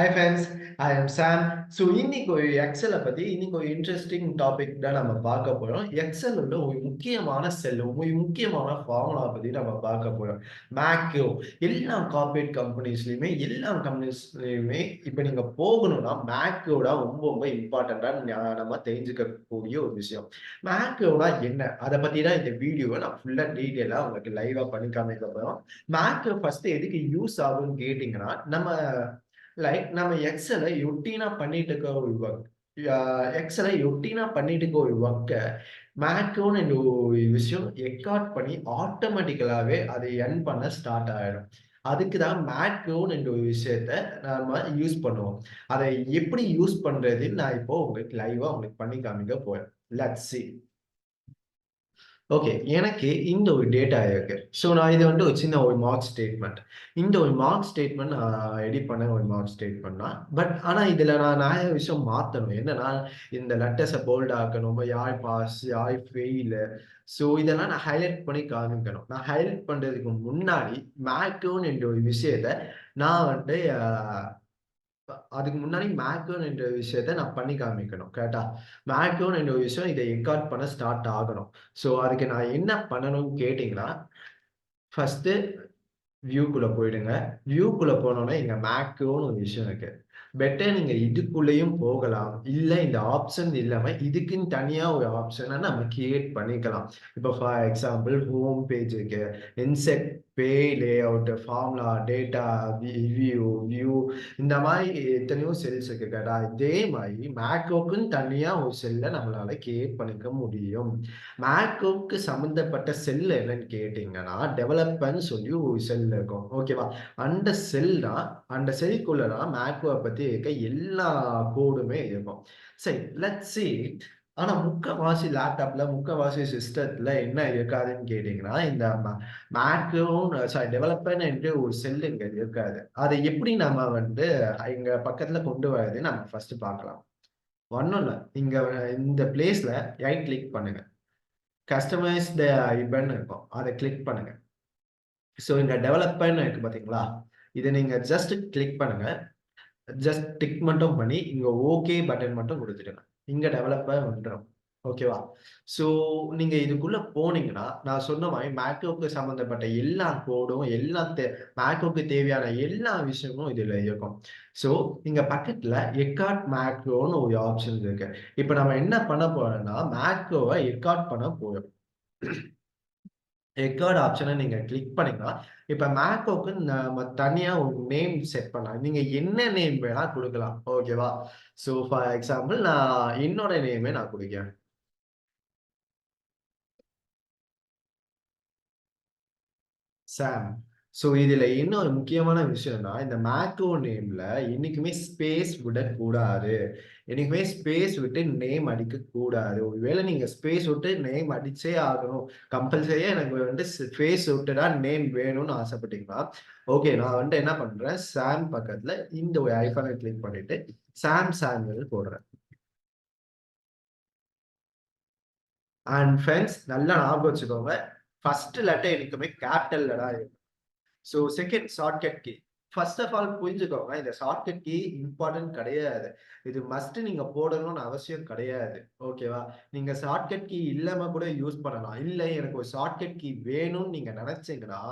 Hi friends, I am Sam. So இன்னைக்கு ஒரு எக்ஸலை பத்தி இன்னைக்கு ஒரு இன்ட்ரெஸ்டிங் டாபிக் தான் நம்ம பார்க்க போறோம். எக்ஸல் உள்ள ஒரு முக்கியமான செல், ஒரு முக்கியமான ஃபார்முலா பத்தி நம்ம பார்க்க போறோம். மேக்ரோ எல்லா கார்பரேட் கம்பெனிஸ்லயுமே இப்போ நீங்க போகணும்னா மேக்ரோட ரொம்ப ரொம்ப இம்பார்ட்டண்டா நம்ம தெரிஞ்சுக்கக்கூடிய ஒரு விஷயம். மேக்ரோனா என்ன? அதை பத்தி தான் இந்த வீடியோவை நான் ஃபுல்லா டீட்டெயிலா உங்களுக்கு லைவா பண்ணி காமிக்க போறோம். மேக்ரோ ஃபர்ஸ்ட் எதுக்கு யூஸ் ஆகும்னு கேட்டீங்கன்னா நம்ம எக்ஸலை ரொட்டீனா பண்ணிட்டு இருக்க ஒரு ஒர்க் எக்ஸலை ரொட்டீனா பண்ணிட்டு இருக்க ஒரு ஒர்க்கை மேக்ரோன்னு என்ற ஒரு விஷயம் ரெக்கார்ட் பண்ணி ஆட்டோமேட்டிக்கலாவே அதை என் பண்ண ஸ்டார்ட் ஆயிடும். அதுக்கு தான் மேக்ரோன்னு என்ற ஒரு விஷயத்த நாம யூஸ் பண்ணுவோம். அதை எப்படி யூஸ் பண்றதுன்னு நான் இப்போ உங்களுக்கு லைவா உங்களுக்கு பண்ணி காமிக்க போறேன். Let's see. ஓகே. எனக்கு இந்த ஒரு டேட்டா இருக்கு. ஸோ நான் இது வந்து ஒரு சின்ன ஒரு மார்க் ஸ்டேட்மெண்ட். இந்த ஒரு மார்க் ஸ்டேட்மெண்ட் நான் எடிட் பண்ண ஒரு மார்க் ஸ்டேட்மெண்ட் தான். ஆனா இதுல நான் நெறைய விஷயம் மாத்தணும். என்னன்னா, இந்த லெட்டர்ஸ போல்ட் ஆக்கணும். யார் பாஸ், யார் ஃபெயிலு. ஸோ இதெல்லாம் நான் ஹைலைட் பண்ணி காமிக்கணும். நான் ஹைலைட் பண்றதுக்கு முன்னாடி மேக்ரோன் என்ற ஒரு விஷயத்த நான் வந்து அதுக்கு முன்னாடி மேக்ரோன் என்ற விஷயத்த நான் பண்ணி காமிக்கணும். கரெக்ட்டா? மேக்ரோன் என்ற விஷயம் இத ரெக்கார்ட் பண்ண ஸ்டார்ட் ஆகணும். ஸோ அதுக்கு நான் என்ன பண்ணணும்னு கேட்டீங்கன்னா, ஃபர்ஸ்ட்டு வியூக்குள்ள போயிடுங்க. வியூக்குள்ள போனோனே இங்க மேக்ரோன்னு ஒரு விஷயம் இருக்கு. பெட்டர் நீங்க இதுக்குள்ளேயும் போகலாம். இல்ல இந்த ஆப்ஷன் இல்லாம இதுக்குன்னு தனியா ஒரு ஆப்ஷன நம்ம கிரியேட் பண்ணிக்கலாம். இப்போ ஃபார் எக்ஸாம்பிள் ஹோம் பேஜ் இருக்கு. இன்செர்ட், பே லேஅவுட், ஃபார்முலா, டேட்டா, வியூ இந்த மாரி எத்தனையோ செல்ஸ் இருக்கு கரெக்ட்டா? இதே மாரி மேக்ரோக்குன்னு தனியா ஒரு செல்ல நம்மளால கிரியேட் பண்ணிக்க முடியும். மேக்ரோக்கு சம்மந்தப்பட்ட செல் என்னன்னு கேட்டீங்கன்னா, டெவலப்பர்ன்னு சொல்லி ஒரு செல் இருக்கும். ஓகேவா? அந்த செல் தான் அந்த செல்குள்ள தான் மேக்ரோவ பத்தி இருக்க எல்லா கோடுமே இருக்கும். சரி, லெட்ஸ் see. ஆனா முக்காவாசி லேப்டாப்ல, முக்காவாசி சிஸ்டத்துல என்ன இருக்காதுன்னு கேட்டீங்கன்னா, இந்த மேக்ரோன்னு டெவலப்பர்ன்னு என்று ஒரு செல் இங்க இருக்காது. அதை எப்படி நம்ம வந்து இங்க பக்கத்துல கொண்டு வரதுன்னு நம்ம ஃபர்ஸ்ட் பார்க்கலாம். ஒண்ணும் இல்ல. இங்க இந்த பிளேஸ்ல ரைட் கிளிக் பண்ணுங்க. கஸ்டமைஸ் த ஐபன் இருக்கும். அத கிளிக் பண்ணுங்க. ஸோ இங்க டெவலப்பர்ன்னு இருக்கு பார்த்தீங்களா? இத நீங்க ஜஸ்ட் கிளிக் பண்ணுங்க. ஜஸ்ட் டிக் மட்டும் பண்ணி, இங்க ஓகே பட்டன் மட்டும் குடுத்துடுங்க. இங்க டெவலப்பர் வந்துரும். ஓகேவா? ஸோ நீங்க இதுக்குள்ள போனீங்கன்னா, நான் சொன்ன மாரி மேக்ரோக்கு சம்மந்தப்பட்ட எல்லா கோடும், எல்லா மேக்ரோக்கு தேவையான எல்லா விஷயமும் இதுல இருக்கும். ஸோ இங்க பக்கத்துல ரெக்கார்ட் மேக்ரோன்னு ஒரு ஆப்ஷன் இருக்கு. இப்ப நம்ம என்ன பண்ண போறோம்னா, மேக்ரோவ ரெக்கார்ட் பண்ண போறோம். ரெக்கார்ட் ஆப்ஷன நீங்க கிளிக் பண்ணீங்கன்னா, இப்ப மேக்ரோக்கு நம்ம தனியா ஒரு நேம் செட் பண்ணலாம். நீங்க என்ன நேம் வேணா குடுக்கலாம். ஓகேவா? ஸோ ஃபார் எக்ஸாம்பிள் நான் என்னோட நேமே நான் குடுக்கிறேன். சாம். ஸோ இதுல என்ன ஒரு முக்கியமான விஷயம்னா, இந்த மேக்ரோ நேம்ல என்னைக்குமே ஸ்பேஸ் விடக்கூடாது. என்னைக்குமே ஸ்பேஸ் விட்டு நேம் அடிக்கக்கூடாது. ஒருவேளை நீங்க ஸ்பேஸ் விட்டு நேம் அடிச்சே ஆகணும். கம்பல்சரியா எனக்கு வந்து ஸ்பேஸ் விட்டு தான் நேம் வேணும்னு ஆசைப்பட்டீங்கன்னா, ஓகே நான் வந்து என்ன பண்றேன், சாம் பக்கத்துல இந்த ஒரு ஐகானை கிளிக் பண்ணிட்டு, சாம் சாமுவேல் போடுறேன். அண்ட் ஃபிரெண்ட்ஸ் நல்லா ஞாபகம் வச்சுக்கோங்க. ஃபர்ஸ்ட் லெட்டர் என்னைக்குமே கேப்பிட்டல்ல தான் இருக்கும். So second shortcut key. First of all புரிஞ்சுக்கோங்க. இந்த ஷார்ட்கட் கீ இம்பார்ட்டன்ட் கிடையாது. இது மஸ்ட் நீங்க போடணும்னு அவசியம் கிடையாது. ஓகேவா? நீங்க ஷார்ட்கட் கீ இல்லாம கூட யூஸ் பண்ணலாம். இல்ல எனக்கு ஒரு ஷார்ட்கட் கீ வேணும்னு நீங்க நினைச்சீங்கன்னா,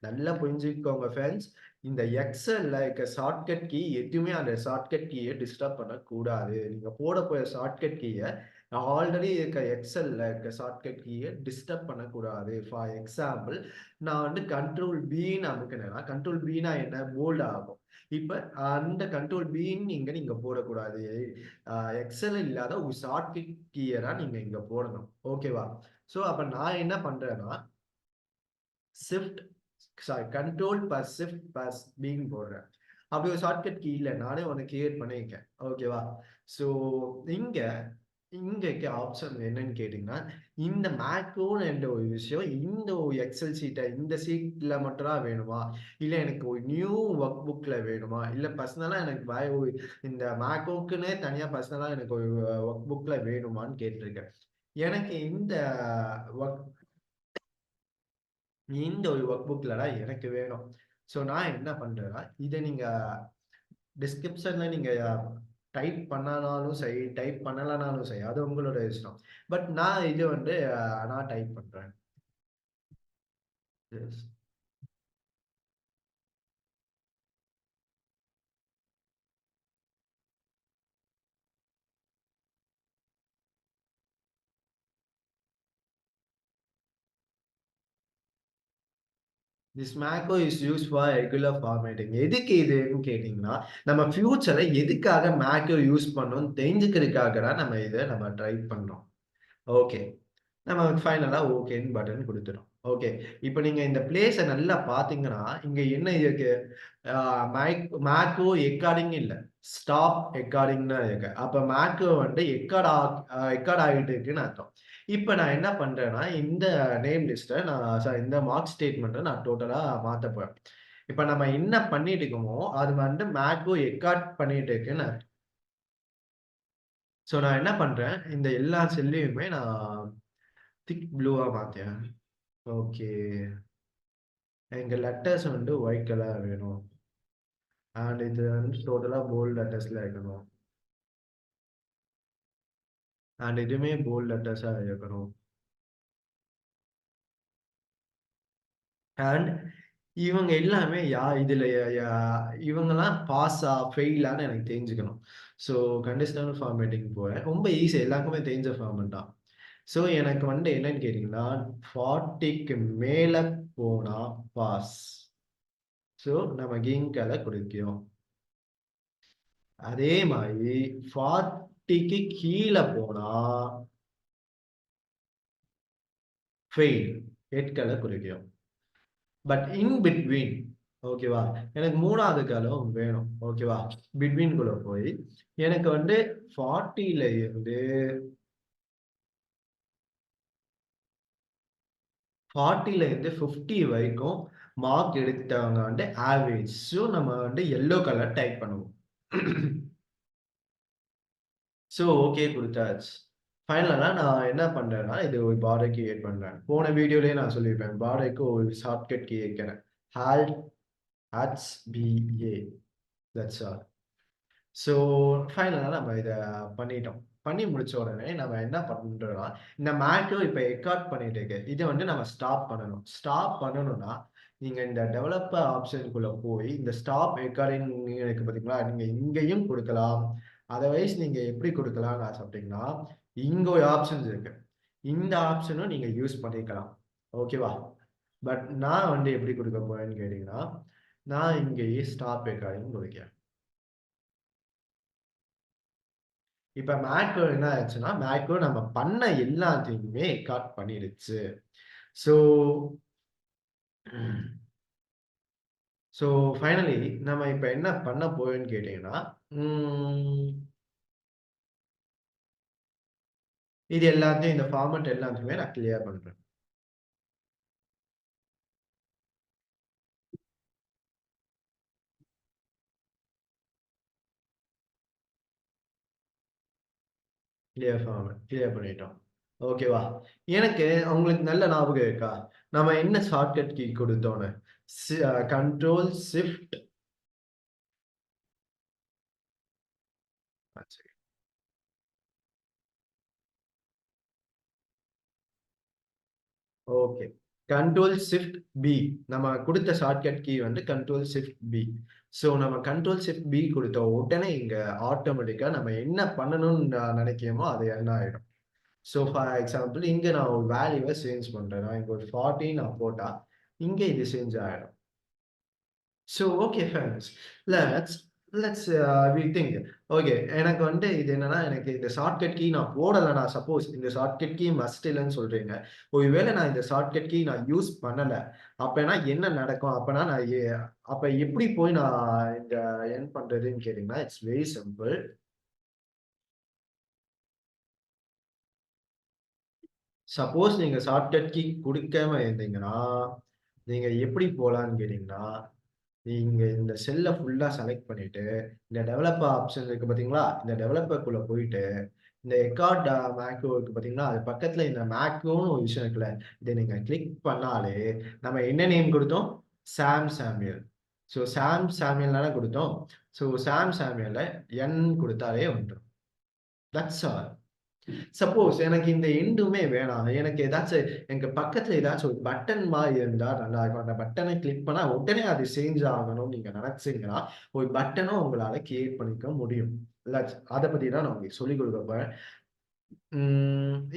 நல்லா புரிஞ்சுக்கோங்க ஃபிரெண்ட்ஸ். இந்த எக்ஸல்ல இருக்க ஷார்ட்கட் கீ எதுவுமே அந்த ஷார்ட்கட் கீய டிஸ்டர்ப் பண்ணக்கூடாது. நீங்க போட போற ஷார்ட்கட் கீய ஆல்ரெடி இருக்க எக்ஸல்ல இருக்க ஷார்ட்கட் கீய டிஸ்டர்ப் பண்ணக்கூடாது. ஃபார் எக்ஸாம்பிள் நான் வந்து கண்ட்ரோல் பின்னு அமுக்குனேன்னா, கண்ட்ரோல் பின்னா என்ன? போல்ட் ஆகும். இப்ப அந்த கண்ட்ரோல் பின்னு இங்க நீங்க போடக்கூடாது. எக்ஸல் இல்லாத ஒரு ஷார்ட்கட் கீய தான் நீங்க இங்க போடணும். ஓகேவா? ஸோ அப்ப நான் என்ன பண்றேன்னா, shift control plus shift plus பின்னு போடுறேன். அப்படி ஒரு ஷார்ட்கட் கீ இல்ல. நானே ஒண்ணு கிரியேட் பண்ணியிருக்கேன். ஓகேவா? ஸோ இங்க இங்க இருக்க ஆப்ஷன் என்னன்னு கேட்டீங்கன்னா, இந்த மேக்ரோன்னு என்ற ஒரு விஷயம் இந்த ஒரு எக்ஸல் ஷீட்ட இந்த ஷீட்ல மட்டும் தான் வேணுமா? இல்ல எனக்கு ஒரு நியூ ஒர்க் புக்ல வேணுமா? இல்ல பர்சனலா எனக்கு இந்த மேக்ரோக்குன்னே தனியா பர்சனலா எனக்கு ஒரு ஒர்க் புக்ல வேணுமான்னு கேட்டிருக்கேன். எனக்கு ஒர்க் இந்த ஒரு ஒர்க் புக்ல தான் எனக்கு வேணும். ஸோ நான் என்ன பண்றேன்னா, இத நீங்க டிஸ்கிரிப்ஷன்ல நீங்க டைப் பண்ணாலும் சரி, டைப் பண்ணலனாலும் சரி, அது உங்களோட இஷ்டம். பட் நான் இது வந்து நான் டைப் பண்றேன். Yes. This macro is used for regular formatting. எதுக்கு இதுன்னு கேட்டீங்கன்னா, நம்ம ஃபியூச்சர்ல எதுக்காக மேக்கோ யூஸ் பண்ணணும்னு தெரிஞ்சுக்கிறதுக்காக தான் நம்ம ட்ரை பண்றோம். ஓகே. நம்ம ஃபைனலா ஓகேன்னு பட்டன் குடுத்துட்டோம். ஓகே. இப்ப நீங்க இந்த பிளேஸ நல்லா பார்த்தீங்கன்னா, இங்க என்ன இருக்கு? ஆ மேக்கோ எக்கார்டிங் இல்ல. ஸ்டாப் எக்கார்டிங்ன்னு தான் இருக்கு. அப்ப மேக்கோ வந்து எக்கார்ட் ஆகிட்டு இருக்குன்னு அர்த்தம். இப்ப நான் என்ன பண்றேன்னா, இந்த நேம் லிஸ்ட்ட இந்த மார்க் ஸ்டேட்மெண்ட்ட நான் டோட்டலா மாத்தப் போறேன். இப்ப நம்ம என்ன பண்ணிட்டு இருக்கோமோ, அது வந்து மேக்கோ எக்கார்ட் பண்ணிட்டு இருக்குன்னு அர்த்தம். சோ நான் என்ன பண்றேன், இந்த எல்லா செல்லையுமே நான் திக் ப்ளூவா மாத்தேன். ஓகே. எங்க லெட்டர்ஸ் வந்து ஒயிட் கலர் வேணும். அண்ட் இது வந்து டோட்டலா போல்ட் லெட்டர்ஸ்ல இருக்கணும். அண்ட் இதுவுமே போல்ட் லெட்டர்ஸா இருக்கணும். அண்ட் இவங்க எல்லாமே இதுல இவங்கலாம் பாஸா, ஃபெயிலான்னு எனக்கு தெரிஞ்சுக்கணும். ஸோ கண்டிஷனல் ஃபார்மேட்டிங் போறேன். ரொம்ப ஈஸி. எல்லாருக்குமே தெரிஞ்ச ஃபார்மேட் தான். ஸோ எனக்கு வந்து என்னன்னு கேட்டீங்கன்னா, 40க்கு மேல போனா பாஸ். ஸோ நம்ம கிரீன் கலர் குடுக்கிறோம். அதே மாரி 40க்கு கீழ போனா ஃபெயில். ரெட் கலர் குறிக்கிறோம். பட் இன் பிட்வீன் ஓகேவா? எனக்கு 3வது காலம் வேணும். ஓகேவா? பிட்வீன் குள்ள போய் எனக்கு வந்து 40ல இருந்து 50 வரைக்கும் மார்க் எடுத்தவங்க வந்து ஆவரேஜ். ஸோ நம்ம வந்து எல்லோ கலர் டைப் பண்ணுவோம். ஸோ ஓகே குடுத்தாச்சு. ஃபைனலா நான் என்ன பண்றேன்னா, இது ஒரு பார்டர் கிரியேட் பண்றேன். போன வீடியோலயே நான் சொல்லியிருப்பேன். பார்டருக்கு ஒரு ஷார்ட்கட் கீ வைக்கிறேன். Alt HBA that's all. So ஃபைனலா நம்ம இத பண்ணிட்டோம். பண்ணி முடிச்ச உடனே நம்ம என்ன பண்றோம்னா, இந்த மேக்ரோ இப்ப ரெக்கார்ட் பண்ணிட்டு இருக்கு. இத வந்து நம்ம ஸ்டாப் பண்ணணும். ஸ்டாப் பண்ணணும்னா, நீங்க இந்த டெவலப்பர் ஆப்ஷன்க்குள்ள போய் இந்த ஸ்டாப் ரெக்கார்டிங் இருக்கு பார்த்தீங்களா? நீங்க இங்கேயும் குடுக்கலாம். அதர்வைஸ் நீங்க எப்படி குடுக்கலாம்னு ஆசைப்பட்டீங்கன்னா, இங்க ஒரு ஆப்ஷன்ஸ் இருக்கு. இந்த ஆப்ஷனும் நீங்க யூஸ் பண்ணிக்கலாம். ஓகேவா? பட் நான் வந்து எப்படி குடுக்க போறேன்னு கேட்டீங்கன்னா, நான் இங்கேயே ஸ்டாப் ரெக்கார்டிங் குடுக்கிறேன். இப்ப மேக்ரோ என்ன ஆச்சுன்னா, மேக்ரோ நம்ம பண்ண எல்லாத்தையுமே ரெக்கார்ட் பண்ணிடுச்சு. ஸோ ஸோ ஃபைனலி நம்ம இப்ப என்ன பண்ண போறோம்ன்னு கேட்டீங்கன்னா, ம் இது எல்லாத்தையும் இந்த ஃபார்மட் எல்லாத்தையுமே நான் கிளியர் பண்றேன். கிளியர் பண்ணிட்டோம். ஓகேவா? எனக்கு உங்களுக்கு நல்ல ஞாபகம் இருக்கா? நம்ம என்ன ஷார்ட்கட் கீ குடுத்தோன்னு? Control shift okay. Control shift P. நம்ம குடுத்த ஷார்ட்கட் கீ வந்து கண்ட்ரோல் ஷிஃப்ட் பி. ஸோ நம்ம கண்ட்ரோல் ஷிஃப்ட் பி குடுத்த உடனே இங்க ஆட்டோமேட்டிக்கா நம்ம என்ன பண்ணணும்னு நினைக்கிறோமோ அது என்ன ஆயிடும். ஸோ ஃபார் எக்ஸாம்பிள் இங்க நான் ஒரு வேல்யூவ சேஞ்ச் பண்றேன். நான் இங்க ஒரு 40 நான் போட்டா, இங்க இது சேஞ்ச் ஆயிடும். So okay fans. Let's let's think. Okay. எனக்கு வந்து இது என்னன்னா, எனக்கு இந்த ஷார்ட்கட் கீ நான் போடலன்னா, சப்போஸ் இந்த ஷார்ட்கட் கீ மஸ்ட் இல்லன்னு சொல்றீங்க. ஒருவேளை நான் இந்த ஷார்ட்கட் கீ நான் யூஸ் பண்ணல. அப்பன்னா என்ன நடக்கும்? அப்பன்னா அப்ப எப்படி போய் நான் இந்த எர்ன் பண்றதுன்னு கேட்டீங்கன்னா, இட்ஸ் வெரி சிம்பிள். சப்போஸ் நீங்க ஷார்ட்கட் கீ குடுக்காம இருந்தீங்கன்னா, நீங்க எப்படி போலான்னு கேட்டீங்கன்னா, நீங்க இந்த செல்ல ஃபுல்லா செலக்ட் பண்ணிட்டு, இந்த டெவலப்பர் ஆப்ஷன் இருக்கு பார்த்தீங்களா? இந்த டெவலப்பர்க்குள்ள போயிட்டு, இந்த எக்கார்ட் மேக்ரோ இருக்கு பார்த்தீங்களா? அது பக்கத்துல இந்த மேக்ரோன்னு ஒரு விஷயம் இருக்குல்ல. இத நீங்க கிளிக் பண்ணாலே, நம்ம என்ன நேம் குடுத்தோம்? சாம் சாமுவேல். ஸோ சாம் சாமியல் தானே கொடுத்தோம். ஸோ சாம் சாமியல்ல என் கொடுத்தாலே வந்துடும். That's all. சப்போஸ் எனக்கு இந்த எண்டுமே வேணாம், எனக்கு ஏதாச்சும் எனக்கு பக்கத்துல ஏதாச்சும் ஒரு பட்டன் மாதிரி இருந்தா நல்லா இருக்கும். அந்த பட்டனை கிளிக் பண்ணா உடனே அது சேஞ்ச் ஆகணும்னு நீங்க நினைச்சீங்கன்னா ஒரு பட்டனும் உங்களால கிரியேட் பண்ணிக்க முடியும். அதை பத்தி தான் நான் உங்களுக்கு சொல்லிக் கொடுக்க போறேன்.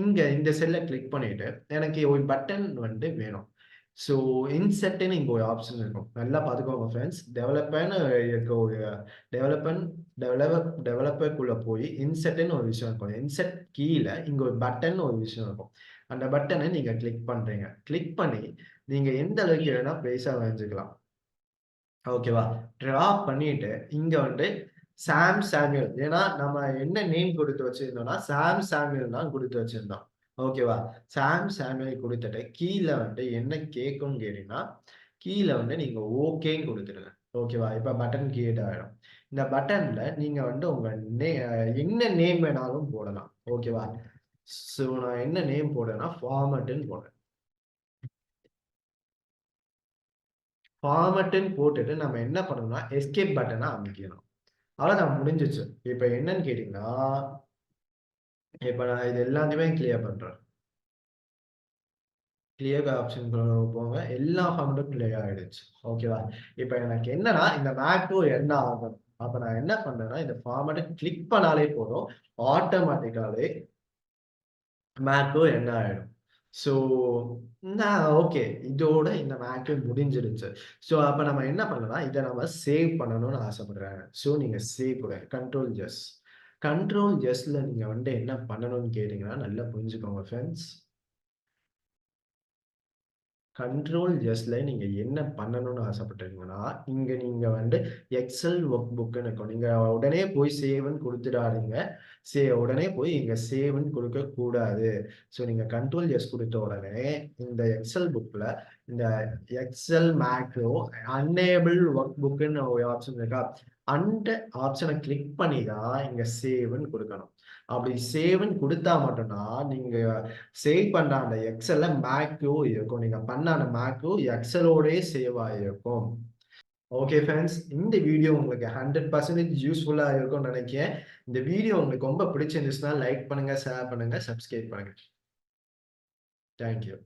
இங்க இந்த செல்ல கிளிக் பண்ணிட்டு எனக்கு ஒரு பட்டன் வந்து வேணும். ஸோ இன்செர்ட்ன்னு இங்க ஒரு ஆப்ஷன் இருக்கும். நல்லா பார்த்துக்கோங்க ஃப்ரெண்ட்ஸ். டெவலப்பர்ன்னு இருக்க ஒரு டெவலப்பர் டெவலப்பருக்குள்ள போய் இன்செர்ட்ன்னு ஒரு விஷயம் இருக்கும். இன்செர்ட் கீழ இங்க ஒரு பட்டன் ஒரு விஷயம் இருக்கும். அந்த பட்டனை நீங்க கிளிக் பண்றீங்க. கிளிக் பண்ணி நீங்க எந்த அளவுக்கு வேணா பெருசா வரைஞ்சுக்கலாம். ஓகேவா? டிரா பண்ணிட்டு இங்க வந்து சாம் சாமுவேல். ஏன்னா நம்ம என்ன நேம் கொடுத்து வச்சிருந்தோம்னா சாம் சாமுவேல் தான் கொடுத்து வச்சிருந்தோம். ஓகேவா? சாம் சாமுவேல் கொடுத்துட்டு கீழ வந்து என்ன கேட்கும்னு கேட்டீங்கன்னா, கீழ வந்து நீங்க ஓகேன்னு கொடுத்துடுங்க. ஓகேவா? இப்ப பட்டன் கிரியேட் ஆயிடும். இந்த பட்டன்ல நீங்க வந்து உங்க என்ன நேம் வேணாலும் போடலாம். ஓகேவா? சோ நான் என்ன நேம் போடுறேன்னா ஃபார்மட்ன்னு போடுறேன். ஃபார்மட்ன்னு போட்டுட்டு நம்ம என்ன பண்ணணும்னா எஸ்கேப் பட்டன அமைக்கணும். அவ்வளவுதான் முடிஞ்சிச்சு. இப்ப என்னன்னு கேட்டீங்கன்னா, இப்ப நான் இது எல்லாத்தையுமே கிளியர் பண்றேன். கிளியர் ஆப்ஷன் போங்க. எல்லா ஃபார்மட்டும் கிளியர் ஆயிடுச்சு. ஓகேவா? இப்ப எனக்கு என்னன்னா இந்த மேக்ரோ என்ன ஆகணும். அப்ப நான் என்ன பண்றேன்னா இந்த ஃபார்மட்ட கிளிக் பண்ணாலே போதும். ஆட்டோமேட்டிக்காவே மேக்ரோ என்ன ஆயிடும். ஸோ நான் ஓகே. இதோட இந்த மேட்ரு முடிஞ்சிருச்சு. ஸோ அப்ப நம்ம என்ன பண்ணலாம், இத நம்ம சேவ் பண்ணணும்னு ஆசைப்படுறேன். ஸோ நீங்க சேவ் கொடுங்க. Control S. கண்ட்ரோல் எஸ்ல நீங்க வந்து என்ன பண்ணணும்னு கேட்டீங்கன்னா, நல்லா புரிஞ்சுக்கோங்க ஃபிரெண்ட்ஸ். கண்ட்ரோல் எஸ்ல நீங்க என்ன பண்ணணும்னு ஆசைப்பட்டீங்கன்னா, இங்க நீங்க வந்து எக்ஸெல் ஒர்க் புக்ன்னு இருக்கும். நீங்க உடனே போய் சேவ்ன்னு குடுத்துடாதீங்க. உடனே போய் இங்க சேவ்ன்னு குடுக்கக் கூடாது. ஸோ நீங்க கண்ட்ரோல் எஸ் குடுத்த உடனே இந்த எக்ஸெல் புக்ல இந்த எக்ஸெல் மேக்ரோ அன்னேபிள் ஒர்க் புக்ன்னு ஒரு ஆப்ஷன் இருக்கா? அந்த ஆப்ஷன கிளிக் பண்ணி தான் இங்க சேவ்ன்னு குடுக்கணும். அப்படி சேவ்ன்னு குடுத்தா மட்டும் தான் நீங்க சேவ் பண்ற அந்த எக்ஸெல்ல மேக்ரோ இருக்கும். நீங்க பண்ண அந்த மேக்ரோ எக்ஸலோடயே சேவ் ஆயிருக்கும். Okay friends. இந்த வீடியோ உங்களுக்கு 100% யூஸ்ஃபுல்லா இருக்கும்னு நினைக்கிறேன். இந்த வீடியோ உங்களுக்கு ரொம்ப பிடிச்சிருந்துச்சுன்னா லைக் பண்ணுங்க, ஷேர் பண்ணுங்க, சப்ஸ்கிரைப் பண்ணுங்க. Thank you.